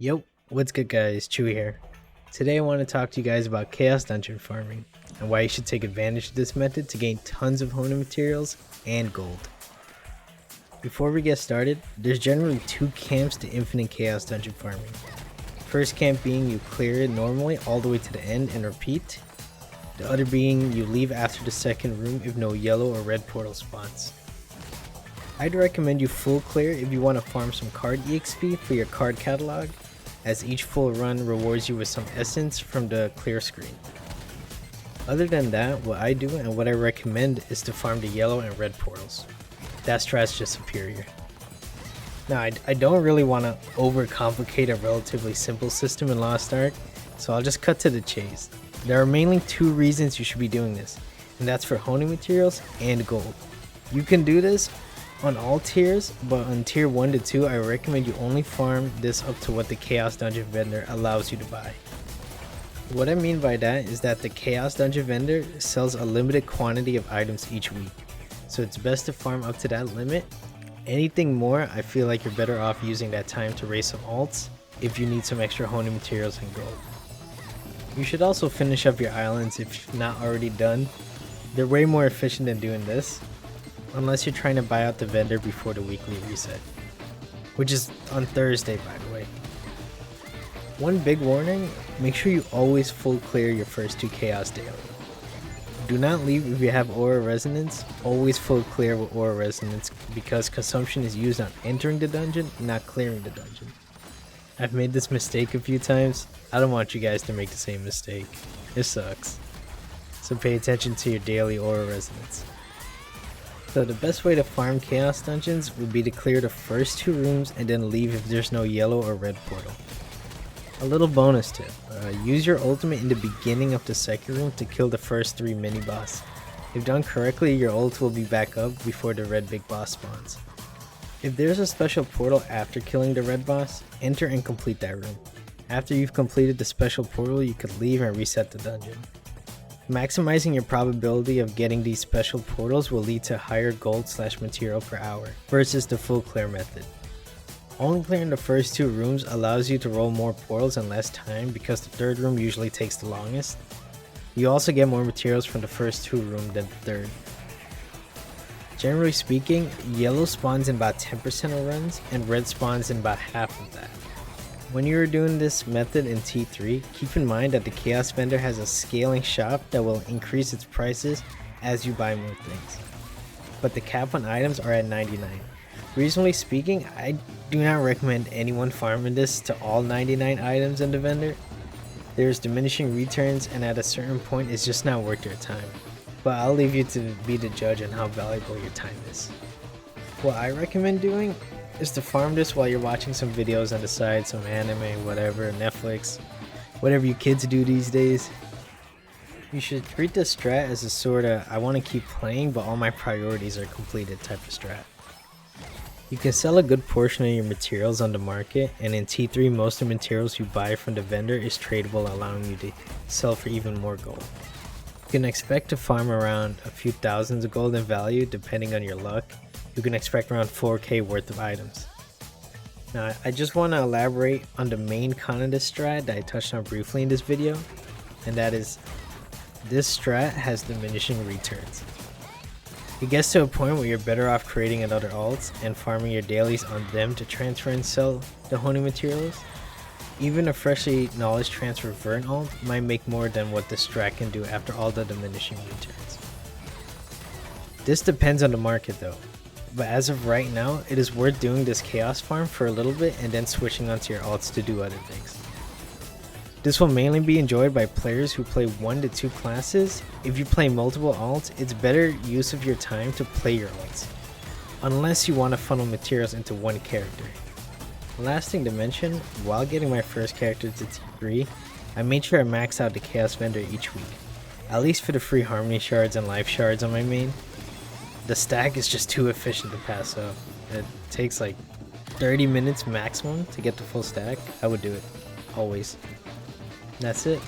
Yo, what's good guys, Chewy here. Today I want to talk to you guys about Chaos Dungeon farming and why you should take advantage of this method to gain tons of honing materials and gold. Before we get started, there's generally two camps to infinite Chaos Dungeon farming. First camp being you clear it normally all the way to the end and repeat. The other being you leave after the second room if no yellow or red portal spawns. I'd recommend you full clear if you want to farm some card EXP for your card catalog, as each full run rewards you with some essence from the clear screen. Other than that, what I do and what I recommend is to farm the yellow and red portals. That strat's just superior. Now I don't really want to overcomplicate a relatively simple system in Lost Ark, so I'll just cut to the chase. There are mainly two reasons you should be doing this, and that's for honing materials and gold. You can do this on all tiers, but on tier 1 to 2 I recommend you only farm this up to what the Chaos Dungeon vendor allows you to buy. What I mean by that is that the Chaos Dungeon vendor sells a limited quantity of items each week, so it's best to farm up to that limit. Anything more, I feel like you're better off using that time to raise some alts if you need some extra honing materials and gold. You should also finish up your islands if not already done. They're way more efficient than doing this, unless you're trying to buy out the vendor before the weekly reset, which is on Thursday by the way. One big warning, make sure you always full clear your first 2 chaos daily. Do not leave if you have aura resonance, always full clear with aura resonance because consumption is used on entering the dungeon, not clearing the dungeon. I've made this mistake a few times, I don't want you guys to make the same mistake, it sucks. So pay attention to your daily aura resonance. So the best way to farm Chaos Dungeons would be to clear the first 2 rooms and then leave if there's no yellow or red portal. A little bonus tip, use your ultimate in the beginning of the second room to kill the first 3 mini boss. If done correctly, your ult will be back up before the red big boss spawns. If there's a special portal after killing the red boss, enter and complete that room. After you've completed the special portal, you could leave and reset the dungeon. Maximizing your probability of getting these special portals will lead to higher gold/material per hour versus the full clear method. Only clearing the first 2 rooms allows you to roll more portals in less time because the third room usually takes the longest. You also get more materials from the first 2 rooms than the third. Generally speaking, yellow spawns in about 10% of runs and red spawns in about half of that. When you are doing this method in T3, keep in mind that the Chaos vendor has a scaling shop that will increase its prices as you buy more things. But the cap on items are at 99. Reasonably speaking, I do not recommend anyone farming this to all 99 items in the vendor. There's diminishing returns and at a certain point it's just not worth your time. But I'll leave you to be the judge on how valuable your time is. What I recommend doing is to farm this while you're watching some videos on the side, some anime, whatever, Netflix, whatever you kids do these days. You should treat this strat as a sorta I want to keep playing but all my priorities are completed type of strat. You can sell a good portion of your materials on the market, and in T3 most of the materials you buy from the vendor is tradable, allowing you to sell for even more gold. You can expect to farm around a few thousands of gold in value depending on your luck. You can expect around 4k worth of items. Now I just want to elaborate on the main con of this strat that I touched on briefly in this video, and that is this strat has diminishing returns. It gets to a point where you're better off creating another alts and farming your dailies on them to transfer and sell the honing materials. Even a freshly knowledge transfer Vern alt might make more than what this strat can do after all the diminishing returns. This depends on the market though, but as of right now it is worth doing this chaos farm for a little bit and then switching onto your alts to do other things. This will mainly be enjoyed by players who play 1 to 2 classes. If you play multiple alts, it's better use of your time to play your alts, unless you want to funnel materials into one character. Last thing to mention, while getting my first character to T3, I made sure I maxed out the Chaos vendor each week, at least for the free harmony shards and life shards on my main. The stack is just too efficient to pass up. It takes like 30 minutes maximum to get the full stack. I would do it, always. That's it.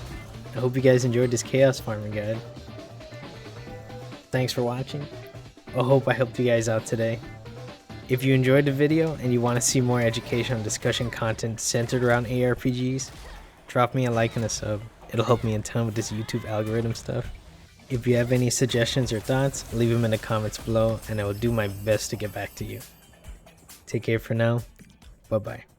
I hope you guys enjoyed this chaos farming guide. Thanks for watching. I hope I helped you guys out today. If you enjoyed the video and you want to see more educational discussion content centered around ARPGs, drop me a like and a sub. It'll help me a ton with this YouTube algorithm stuff. If you have any suggestions or thoughts, leave them in the comments below and I will do my best to get back to you. Take care for now. Bye bye.